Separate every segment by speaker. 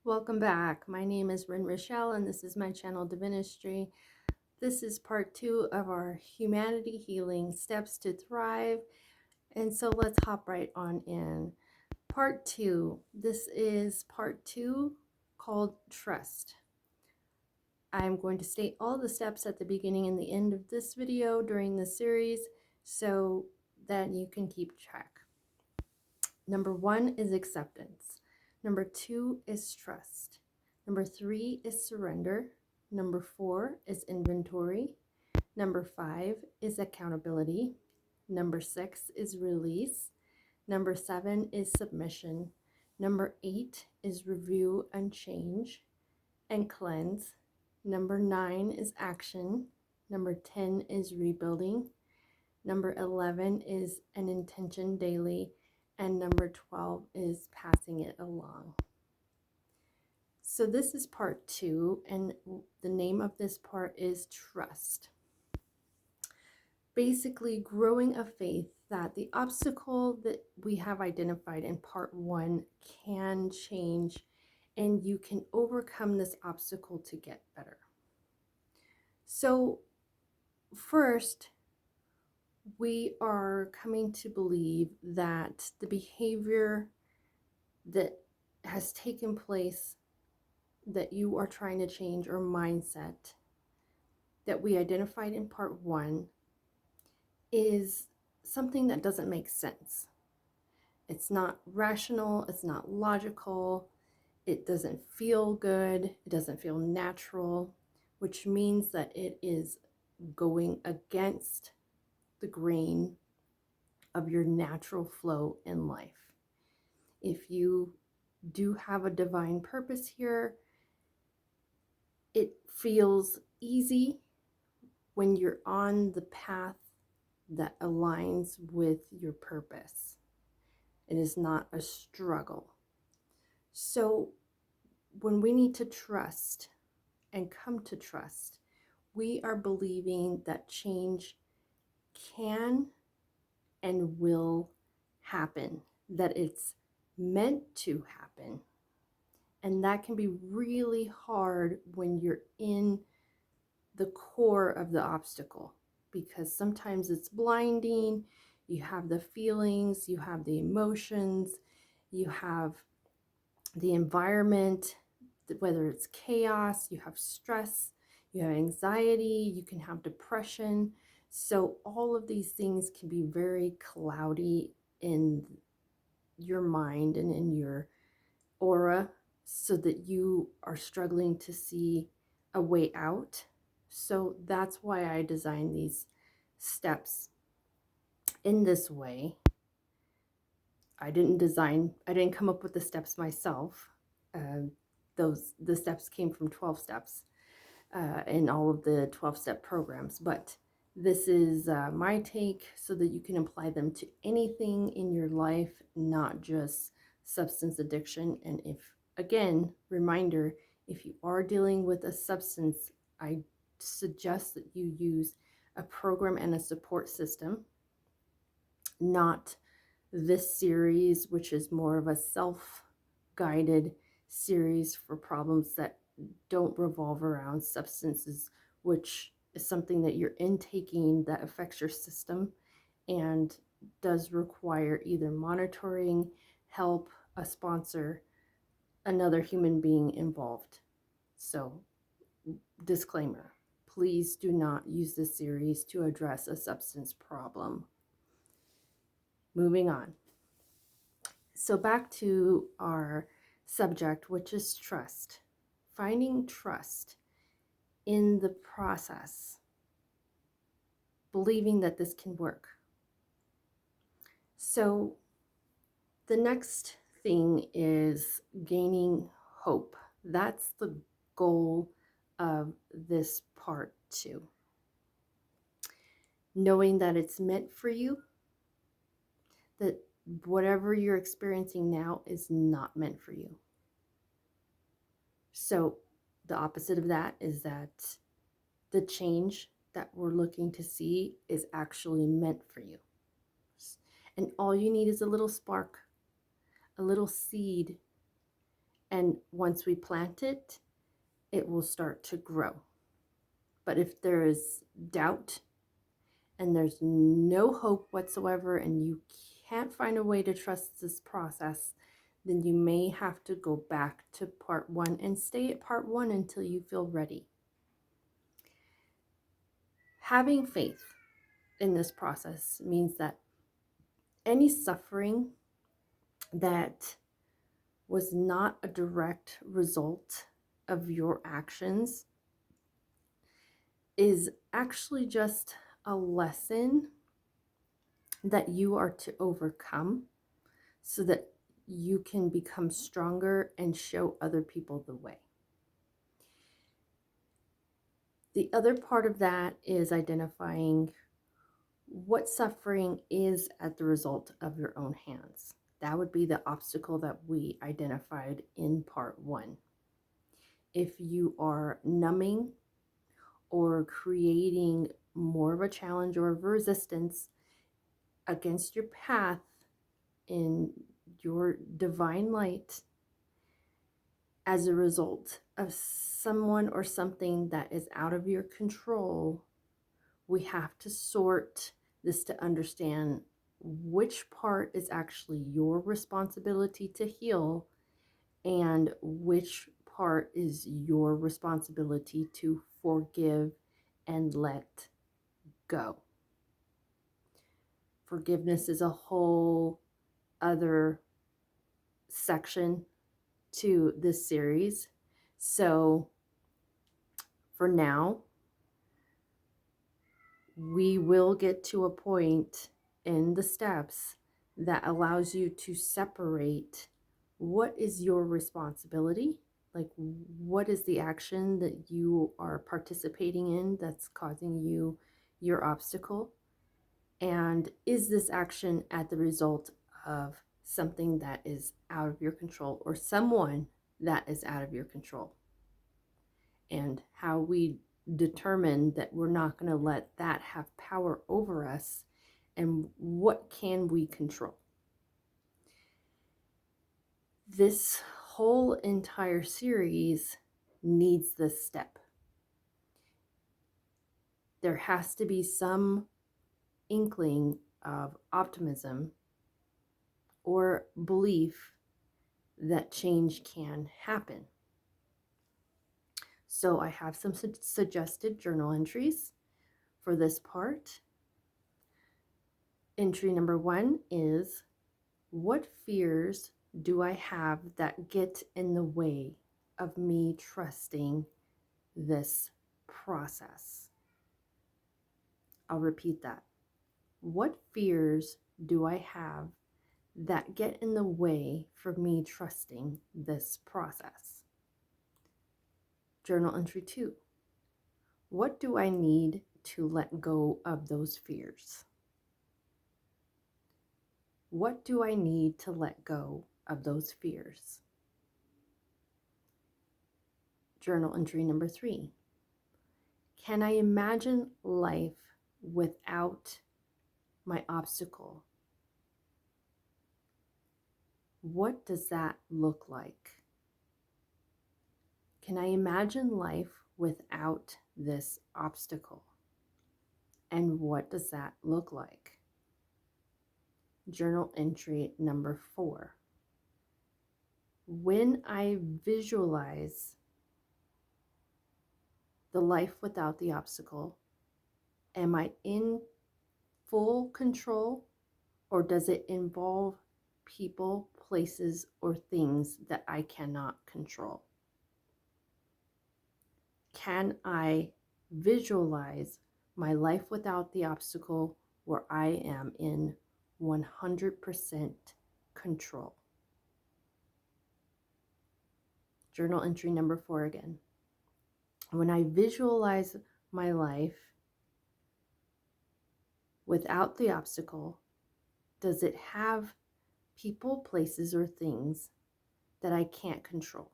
Speaker 1: Welcome back. My name is Rin Rochelle, and this is my channel Divinistry. This is part 2 of our Humanity Healing Steps to Thrive. And so let's hop right on in. Part 2. This is part 2 called Trust. I'm going to state all the steps at the beginning and the end of this video during the series so that you can keep track. Number 1 is acceptance. Number 2 is trust. Number 3 is surrender. Number 4 is inventory. Number 5 is accountability. Number 6 is release. Number 7 is submission. Number 8 is review and change and cleanse. Number 9 is action. Number 10 is rebuilding. Number 11 is an intention daily. And number 12 is passing it along. So this is part 2, and the name of this part is trust. Basically, growing a faith that the obstacle that we have identified in part 1 can change, and you can overcome this obstacle to get better. So first, we are coming to believe that the behavior that has taken place that you are trying to change, or mindset that we identified in part 1, is something that doesn't make sense. It's not rational, it's not logical, it doesn't feel good, it doesn't feel natural, which means that it is going against the grain of your natural flow in life. If you do have a divine purpose here, it feels easy when you're on the path that aligns with your purpose. It is not a struggle. So when we need to trust and come to trust, we are believing that change can and will happen, that it's meant to happen. And that can be really hard when you're in the core of the obstacle, because sometimes it's blinding. You have the feelings, you have the emotions, you have the environment, whether it's chaos, you have stress, you have anxiety, you can have depression. So all of these things can be very cloudy in your mind and in your aura, so that you are struggling to see a way out. So that's why I designed these steps in this way. I didn't come up with the steps myself. The steps came from 12 steps in all of the 12-step programs, but this is my take so that you can apply them to anything in your life, not just substance addiction. And if, again, reminder, if you are dealing with a substance, I suggest that you use a program and a support system, not this series, which is more of a self-guided series for problems that don't revolve around substances, which is something that you're intaking that affects your system and does require either monitoring, help, a sponsor, another human being involved. So, disclaimer, please do not use this series to address a substance problem. Moving on. So back to our subject, which is trust. Finding trust in the process, believing that this can work. So the next thing is gaining hope. That's the goal of this part 2. Knowing that it's meant for you, that whatever you're experiencing now is not meant for you. So the opposite of that is that the change that we're looking to see is actually meant for you. And all you need is a little spark, a little seed, And once we plant it, it will start to grow. But if there is doubt and there's no hope whatsoever and you can't find a way to trust this process, then you may have to go back to part one and stay at part one until you feel ready. Having faith in this process means that any suffering that was not a direct result of your actions is actually just a lesson that you are to overcome so that you can become stronger and show other people the way. The other part of that is identifying what suffering is as the result of your own hands. That would be the obstacle that we identified in part one. If you are numbing or creating more of a challenge or of resistance against your path in your divine light as a result of someone or something that is out of your control, we have to sort this to understand which part is actually your responsibility to heal and which part is your responsibility to forgive and let go. Forgiveness is a whole other section to this series. So for now, we will get to a point in the steps that allows you to separate what is your responsibility, like what is the action that you are participating in that's causing you your obstacle, and is this action at the result of something that is out of your control or someone that is out of your control, and how we determine that we're not going to let that have power over us, and what can we control. This whole entire series needs this step. There has to be some inkling of optimism or belief that change can happen. So I have some suggested journal entries for this part. Entry number 1 is, what fears do I have that get in the way of me trusting this process? I'll repeat that. What fears do I have that get in the way for me trusting this process? Journal entry 2. What do I need to let go of those fears? What do I need to let go of those fears? Journal entry number 3. Can I imagine life without my obstacle? What does that look like? Can I imagine life without this obstacle? And what does that look like? Journal entry number 4. When I visualize the life without the obstacle, am I in full control, or does it involve people, places, or things that I cannot control? Can I visualize my life without the obstacle where I am in 100% control? Journal entry number 4 again. When I visualize my life without the obstacle, does it have people, places, or things that I can't control?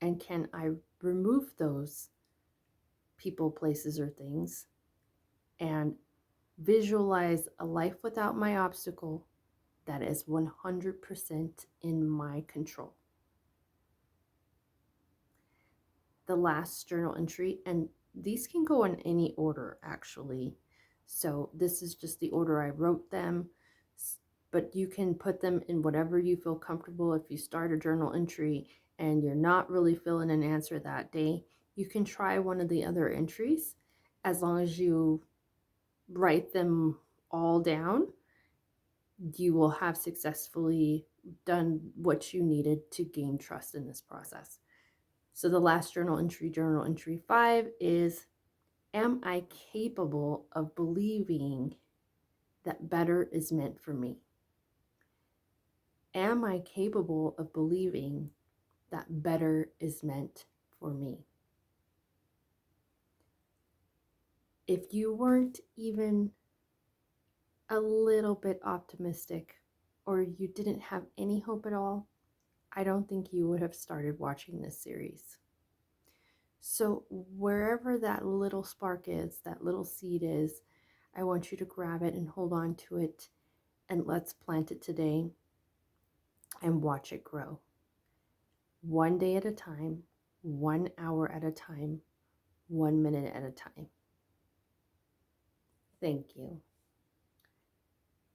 Speaker 1: And can I remove those people, places, or things and visualize a life without my obstacle that is 100% in my control? the last journal entry, and these can go in any order actually. So this is just the order I wrote them, but you can put them in whatever you feel comfortable. If you start a journal entry and you're not really feeling an answer that day, you can try one of the other entries. As long as you write them all down, you will have successfully done what you needed to gain trust in this process. So the last journal entry 5, is, am I capable of believing that better is meant for me? Am I capable of believing that better is meant for me? If you weren't even a little bit optimistic, or you didn't have any hope at all, I don't think you would have started watching this series. So wherever that little spark is, that little seed is, I want you to grab it and hold on to it, and let's plant it today and watch it grow. One day at a time, 1 hour at a time, 1 minute at a time. Thank you.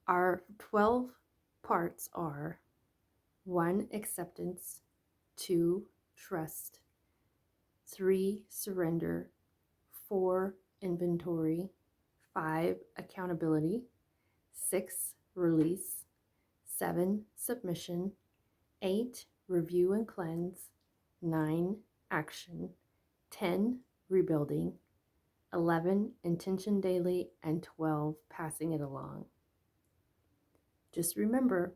Speaker 1: Our 12 parts are: 1, acceptance; 2, trust; 3, surrender; 4, inventory; 5, accountability; 6, release; 7, submission; 8, review and cleanse; 9, action; 10, rebuilding; 11, intention daily; and 12, passing it along. Just remember,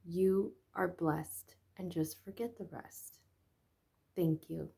Speaker 1: you are blessed, and just forget the rest. Thank you.